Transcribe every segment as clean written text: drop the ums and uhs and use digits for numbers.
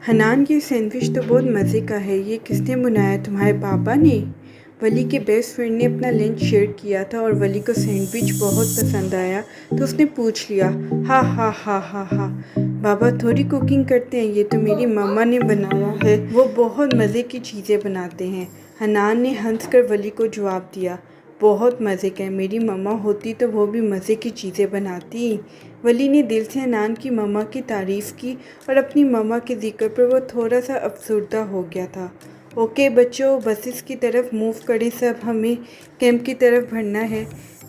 حنان یہ سینڈوچ تو بہت مزے کا ہے، یہ کس نے بنایا؟ تمہارے پاپا نے؟ ولی کے بیسٹ فرینڈ نے اپنا لنچ شیئر کیا تھا اور ولی کو سینڈوچ بہت پسند آیا تو اس نے پوچھ لیا، ہاں ہاں ہاں ہاں ہاں، بابا تھوڑی کوکنگ کرتے ہیں، یہ تو میری ماما نے بنایا ہے، وہ بہت مزے کی چیزیں بناتے ہیں۔ حنان نے ہنس کر ولی کو جواب دیا، بہت مزے کا ہے، میری ماما ہوتی تو وہ بھی مزے کی چیزیں بناتی۔ ولی نے دل سے حنان کی ماما کی تعریف کی اور اپنی ماما کے ذکر پر وہ تھوڑا سا افسردہ ہو گیا تھا۔ اوکے بچوں، بسز کی طرف موو کریں، سب ہمیں کیمپ کی طرف بڑھنا ہے۔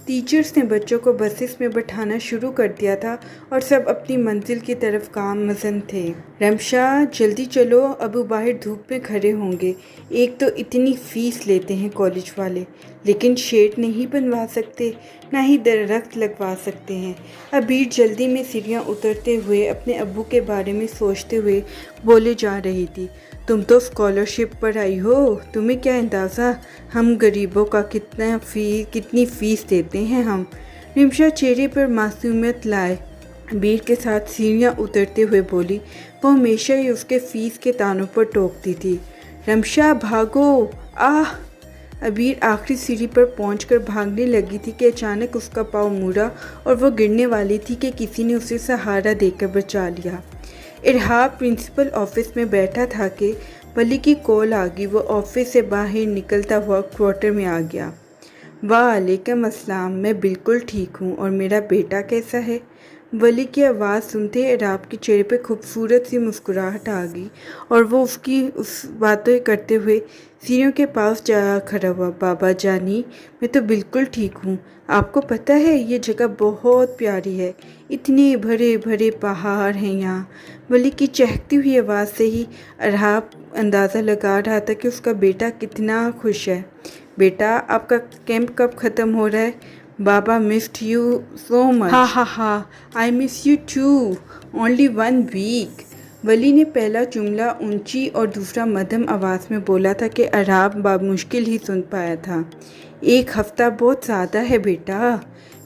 ٹیچرز نے بچوں کو بسز میں بٹھانا شروع کر دیا تھا اور سب اپنی منزل کی طرف گامزن تھے۔ رمشا جلدی چلو، ابو باہر دھوپ میں کھڑے ہوں گے، ایک تو اتنی فیس لیتے ہیں کالج والے، لیکن شیڈ نہیں بنوا سکتے، نہ ہی درخت لگوا سکتے ہیں۔ عبیر جلدی میں سیڑھیاں اترتے ہوئے اپنے ابو کے بارے میں سوچتے ہوئے بولے جا رہی تھی، تم تو اسکالرشپ پر آئی ہو، تمہیں کیا اندازہ ہم غریبوں کا کتنی فیس دیتے ہیں ہم۔ رمشا چہرے پر معصومیت لائے عبیر کے ساتھ سیڑھیاں اترتے ہوئے بولی، وہ ہمیشہ ہی اس کے فیس کے تانوں پر ٹوکتی تھی۔ رمشا بھاگو، آہ! عبیر آخری سیڑھی پر پہنچ کر بھاگنے لگی تھی کہ اچانک اس کا پاؤں مڑا اور وہ گرنے والی تھی کہ کسی نے اسے سہارا دے کر بچا لیا۔ ارحاب پرنسپل آفس میں بیٹھا تھا کہ ولی کی کال آ گئی۔ وہ آفس سے باہر نکلتا ہوا کوارٹر میں آ گیا۔ وعلیکم السلام، میں بالکل ٹھیک ہوں، اور میرا بیٹا کیسا ہے؟ ولی کی آواز سنتے ہی ارحاب کے چہرے پہ خوبصورت سی مسکراہٹ آ گئی اور وہ اس باتیں کرتے ہوئے سیڑھیوں کے پاس جا کھڑا ہوا۔ بابا جانی، میں تو بالکل ٹھیک ہوں، آپ کو پتہ ہے یہ جگہ بہت پیاری ہے، اتنے بڑے بڑے پہاڑ ہیں یہاں۔ ولی کی چہکتی ہوئی آواز سے ہی ارحاب اندازہ لگا رہا تھا کہ اس کا بیٹا کتنا خوش ہے۔ بیٹا، آپ کا کیمپ کب ختم ہو رہا ہے؟ بابا مسڈ یو سو مچ۔ ہاں ہاں ہاں، I miss you too, only 1 week. Wali نے پہلا جملہ اونچی اور دوسرا مدھم آواز میں بولا تھا کہ ارحاب بمشکل ہی سن پایا تھا۔ 1 ہفتہ بہت زیادہ ہے بیٹا،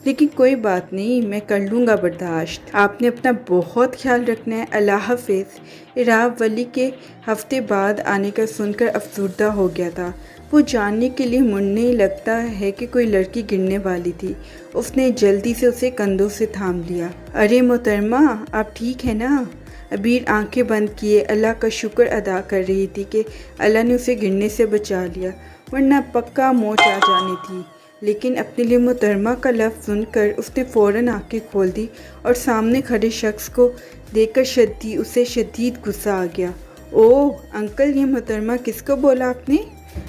لیکن کوئی بات نہیں، میں کر لوں گا برداشت۔ آپ نے اپنا بہت خیال رکھنا ہے، اللہ حافظ۔ ارحاب ولی کے ہفتے بعد آنے کا سن کر افسردہ ہو گیا تھا۔ وہ جاننے کے لیے مڑنے لگتا ہے کہ کوئی لڑکی گرنے والی تھی۔ اس نے جلدی سے اسے کندھوں سے تھام لیا۔ ارے محترمہ، آپ ٹھیک ہیں نا؟ عبیر آنکھیں بند کیے اللہ کا شکر ادا کر رہی تھی کہ اللہ نے اسے گرنے سے بچا لیا، ورنہ پکا موت آ جانی تھی۔ لیکن اپنے لیے محترمہ کا لفظ سن کر اس نے فوراً آنکھیں کھول دی اور سامنے کھڑے شخص کو دیکھ کر اسے شدید غصہ آ گیا۔ اوہ انکل، یہ محترمہ کس کو بولا آپ نے؟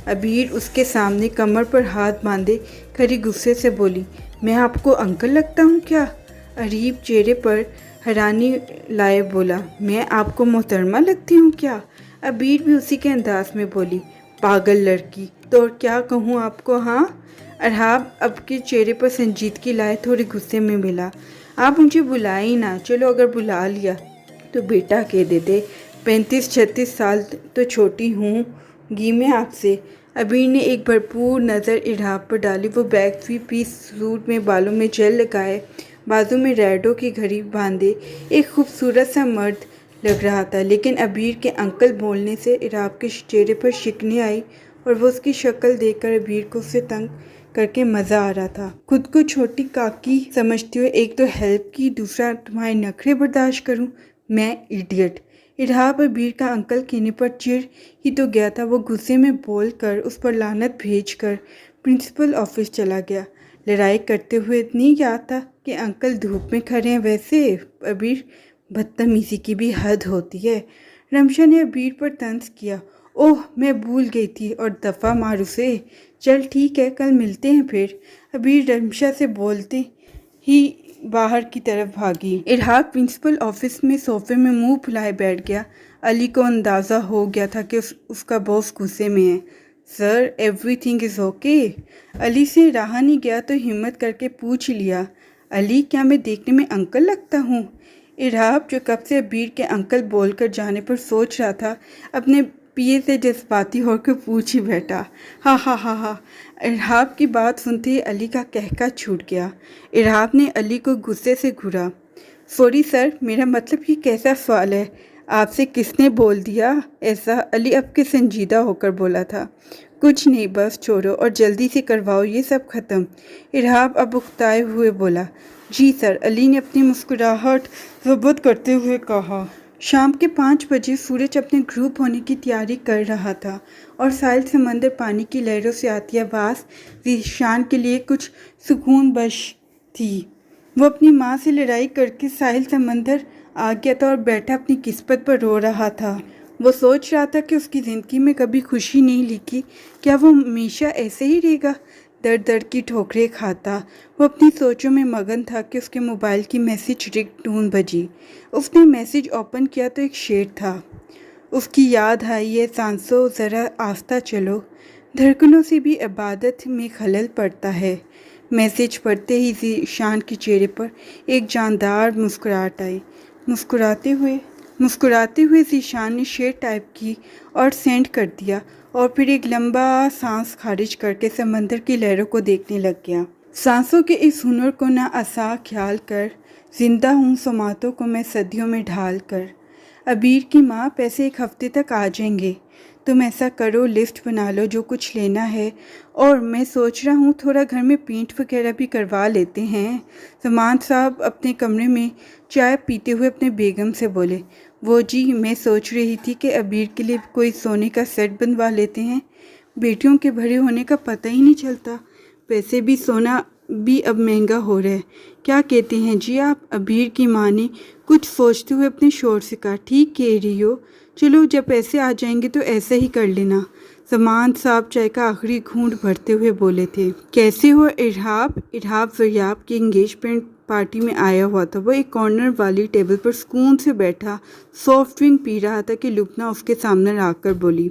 عبیر اس کے سامنے کمر پر ہاتھ باندھے کھڑی غصے سے بولی، میں آپ کو انکل لگتا ہوں کیا؟ عریب چہرے پر حیرانی لائے بولا، میں آپ کو محترمہ لگتی ہوں کیا؟ عبیر بھی اسی کے انداز میں بولی، پاگل لڑکی، تو اور کیا کہوں آپ کو؟ ہاں؟ ارحاب اب کے چہرے پر سنجیدگی لائے تھوڑے غصے میں ملا، آپ مجھے بلائیں ہی نہ، چلو اگر بلا لیا تو بیٹا کہہ دیتے، 35-36 سال تو چھوٹی ہوں گی میں آپ سے۔ عبیر نے ایک بھرپور نظر ارحاب پر ڈالی۔ وہ بیگی پیس سوٹ میں بالوں میں جیل لگائے، بازو میں ریڈوں کی گھڑی باندھے ایک خوبصورت سا مرد لگ رہا تھا، لیکن عبیر کے انکل بولنے سے ارحاب کے چہرے پر شکنی آئی اور وہ اس کی شکل دیکھ کر عبیر کو اسے تنگ کر کے مزہ آ رہا تھا۔ خود کو چھوٹی کاکی سمجھتے ہوئے ایک تو ہیلپ کی، دوسرا تمہارے نخرے برداشت کروں میں، ایڈیٹ۔ ارحاب عبیر کا انکل کہنے پر چڑ ہی تو گیا تھا۔ وہ غصے میں بول کر اس پر لعنت بھیج کر پرنسپل آفس چلا گیا۔ لڑائی کرتے ہوئے اتنی یاد تھا کہ انکل دھوپ میں کھڑے ہیں، ویسے عبیر بدتمیزی کی بھی حد ہوتی ہے۔ رمشا نے عبیر پر طنز کیا، اوہ میں بھول گئی تھی، اور دفعہ مار اسے، چل ٹھیک ہے کل ملتے ہیں پھر۔ عبیر رمشا سے بولتے ہی باہر کی طرف بھاگی۔ ارحاب پرنسپل آفس میں صوفے میں منہ پھلائے بیٹھ گیا۔ علی کو اندازہ ہو گیا تھا کہ اس کا باس غصے میں ہے۔ سر، ایوری تھنگ از اوکے؟ علی سے رہا نہیں گیا تو ہمت کر کے پوچھ لیا، علی کیا میں دیکھنے میں انکل لگتا ہوں؟ ارحاب جو کب سے عبیر کے انکل بول کر جانے پر سوچ رہا تھا، اپنے پیے سے جذباتی ہو کے پوچھ ہی بیٹھا۔ ہاں ہاں ہاں ہاں۔ ارحاب کی بات سنتے ہی علی کا قہقہ چھوٹ گیا۔ ارحاب نے علی کو غصے سے گھورا، سوری سر، میرا مطلب یہ کیسا سوال ہے؟ آپ سے کس نے بول دیا ایسا؟ علی اب کے سنجیدہ ہو کر بولا تھا۔ کچھ نہیں، بس چھوڑو اور جلدی سے کرواؤ یہ سب ختم۔ ارہاب اب اکتائے ہوئے بولا۔ جی سر، علی نے اپنی مسکراہٹ ضبط کرتے ہوئے کہا۔ شام کے 5 بجے سورج اپنے غروب ہونے کی تیاری کر رہا تھا اور ساحل سمندر پانی کی لہروں سے آتی آواز ذیشان کے لیے کچھ سکون بخش تھی۔ وہ اپنی ماں سے لڑائی کر کے ساحل سمندر آ گیا تھا اور بیٹھا اپنی قسمت پر رو رہا تھا۔ وہ سوچ رہا تھا کہ اس کی زندگی میں کبھی خوشی نہیں لکھی، کیا وہ ہمیشہ ایسے ہی رہے گا؟ در در کی ٹھوکریں کھاتا وہ اپنی سوچوں میں مگن تھا کہ اس کے موبائل کی میسج رنگ ٹون بجی۔ اس نے میسج اوپن کیا تو ایک شعر تھا۔ اس کی یاد آئی ہے، سانسوں ذرا آہستہ چلو، دھڑکنوں سے بھی عبادت میں خلل پڑتا ہے۔ میسج پڑھتے ہی ذیشان کے چہرے پر ایک جاندار مسکراہٹ آئی۔ مسکراتے ہوئے ذیشان نے شعر ٹائپ کی اور سینڈ کر دیا، اور پھر ایک لمبا سانس خارج کر کے سمندر کی لہروں کو دیکھنے لگ گیا۔ سانسوں کے اس ہنر کو نہ آساں خیال کر، زندہ ہوں سماعتوں کو میں صدیوں میں ڈھال کر۔ عبیر کی ماں، پیسے 1 ہفتے تک آ جائیں گے، تم ایسا کرو لسٹ بنا لو جو کچھ لینا ہے، اور میں سوچ رہا ہوں تھوڑا گھر میں پینٹ وغیرہ بھی کروا لیتے ہیں۔ زمان صاحب اپنے کمرے میں چائے پیتے ہوئے اپنے بیگم سے بولے۔ وہ جی، میں سوچ رہی تھی کہ عبیر کے لیے کوئی سونے کا سیٹ بنوا لیتے ہیں، بیٹیوں کے بڑے ہونے کا پتہ ہی نہیں چلتا، ویسے بھی سونا بھی اب مہنگا ہو رہا ہے۔ کیا کہتے ہیں جی آپ؟ عبیر کی ماں نے کچھ سوچتے ہوئے اپنے شوہر سے کہا۔ ٹھیک کہہ رہی ہو، چلو جب پیسے آ جائیں گے تو ایسا ہی کر لینا۔ زمان صاحب چائے کا آخری گھونٹ بھرتے ہوئے بولے تھے۔ کیسے ہو ارہاب؟ ارہاب وریاب کی انگیجمنٹ پارٹی میں آیا ہوا تھا۔ وہ ایک کارنر والی ٹیبل پر سکون سے بیٹھا سافٹ ڈرنک پی رہا تھا کہ لبنہ اس کے سامنے آ کر بولی۔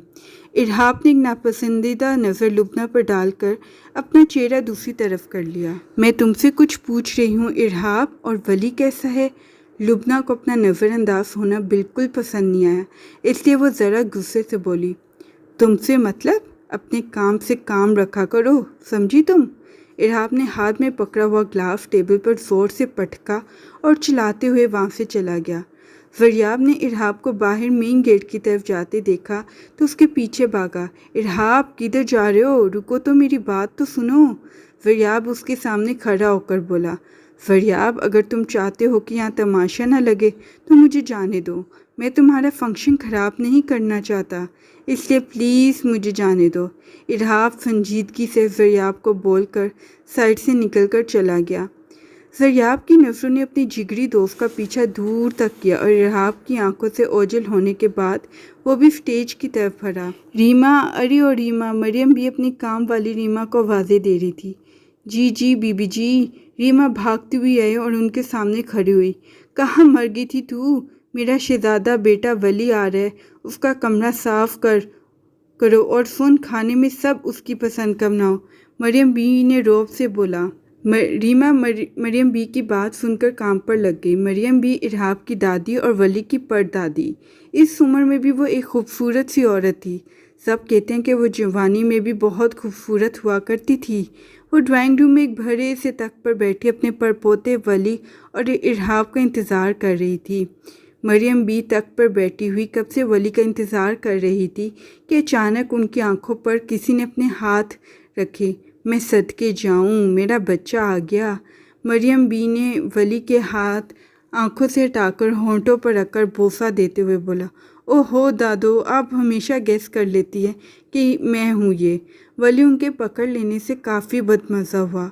ارہاب نے ایک ناپسندیدہ نظر لبنہ پر ڈال کر اپنا چہرہ دوسری طرف کر لیا۔ میں تم سے کچھ پوچھ رہی ہوں ارہاب، اور ولی کیسا ہے؟ لبنہ کو اپنا نظر انداز ہونا بالکل پسند نہیں آیا، اس لیے وہ ذرا غصے سے بولی۔ تم سے مطلب؟ اپنے کام سے کام رکھا کرو، سمجھی تم؟ ارہاب نے ہاتھ میں پکڑا ہوا گلاس ٹیبل پر زور سے پٹکا اور چلاتے ہوئے وہاں سے چلا گیا۔ وریاب نے ارہاب کو باہر مین گیٹ کی طرف جاتے دیکھا تو اس کے پیچھے بھاگا۔ ارہاب، کدھر جا رہے ہو؟ رکو تو میری بات تو سنو۔ وریاب اس کے سامنے کھڑا ہو کر بولا۔ وریاب، اگر تم چاہتے ہو کہ یہاں تماشا نہ لگے تو مجھے جانے دو، میں تمہارا فنکشن خراب نہیں کرنا چاہتا، اس لیے پلیز مجھے جانے دو۔ ارہاب سنجیدگی سے وریاب کو بول کر سائڈ سے نکل کر چلا گیا۔ وریاب کی نظروں نے اپنی جگری دوست کا پیچھا دور تک کیا اور ارہاب کی آنکھوں سے اوجھل ہونے کے بعد وہ بھی اسٹیج کی طرف بڑھا۔ ریما، ارے او ریما! مریم بھی اپنی کام والی ریما کو آوازیں دے رہی تھی۔ جی جی بی بی جی! ریما بھاگتی ہوئی آئی اور ان کے سامنے کھڑی ہوئی۔ کہاں مر گئی تھی تو؟ میرا شہزادہ بیٹا ولی آ رہا ہے، اس کا کمرہ صاف کرو اور سن، کھانے میں سب اس کی پسند کا بناؤ، مریم بی نے روب سے بولا۔ ریما مریم بی کی بات سن کر کام پر لگ گئی۔ مریم بی ارہاب کی دادی اور ولی کی پردادی۔ اس عمر میں بھی وہ ایک خوبصورت سی عورت تھی۔ سب کہتے ہیں کہ وہ جوانی میں بھی بہت خوبصورت ہوا کرتی تھی۔ وہ ڈرائنگ روم میں ایک بڑے سے تخت پر بیٹھی اپنے پڑپوتے ولی اور ارہاب کا انتظار کر رہی تھی۔ مریم بی تخت پر بیٹھی ہوئی کب سے ولی کا انتظار کر رہی تھی کہ اچانک ان کی آنکھوں پر کسی نے اپنے ہاتھ رکھے۔ میں صدقے جاؤں، میرا بچہ آ گیا! مریم بی نے ولی کے ہاتھ آنکھوں سے ہٹا کر ہونٹوں پر رکھ کر بوسہ دیتے ہوئے بولا۔ او ہو دادو، آپ ہمیشہ گیس کر لیتی ہے کہ میں ہوں یہ۔ ولی ان کے پکڑ لینے سے کافی بدمزہ ہوا۔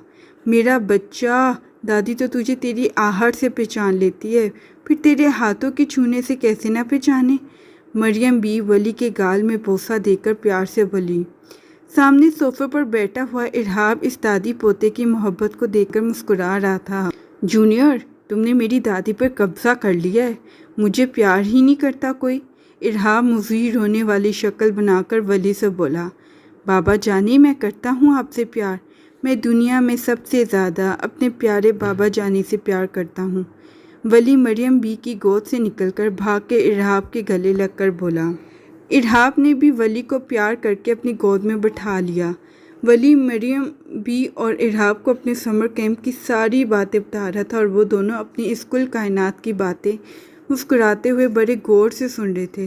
میرا بچہ! دادی تو تجھے تیری آہٹ سے پہچان لیتی ہے، پھر تیرے ہاتھوں کے چھونے سے کیسے نہ پہچانے؟ مریم بی ولی کے گال میں بوسہ دے کر پیار سے بولی۔ سامنے صوفے پر بیٹھا ہوا ارہاب اس دادی پوتے کی محبت کو دیکھ کر مسکرا رہا تھا۔ جونیئر، تم نے میری دادی پر قبضہ کر لیا ہے، مجھے پیار ہی نہیں کرتا کوئی؟ ارہاب مزید رونے والی شکل بنا کر ولی سے بولا۔ بابا جانی، میں کرتا ہوں آپ سے پیار، میں دنیا میں سب سے زیادہ اپنے پیارے بابا جانی سے پیار کرتا ہوں۔ ولی مریم بی کی گود سے نکل کر بھاگ کے ارہاب کے گلے لگ کر بولا۔ ارہاب نے بھی ولی کو پیار کر کے اپنی گود میں بٹھا لیا۔ ولی مریم بی اور ارہاب کو اپنے سمر کیمپ کی ساری باتیں بتا رہا تھا اور وہ دونوں اپنی اس کل کائنات کی باتیں مسکراتے ہوئے بڑے غور سے سن رہے تھے۔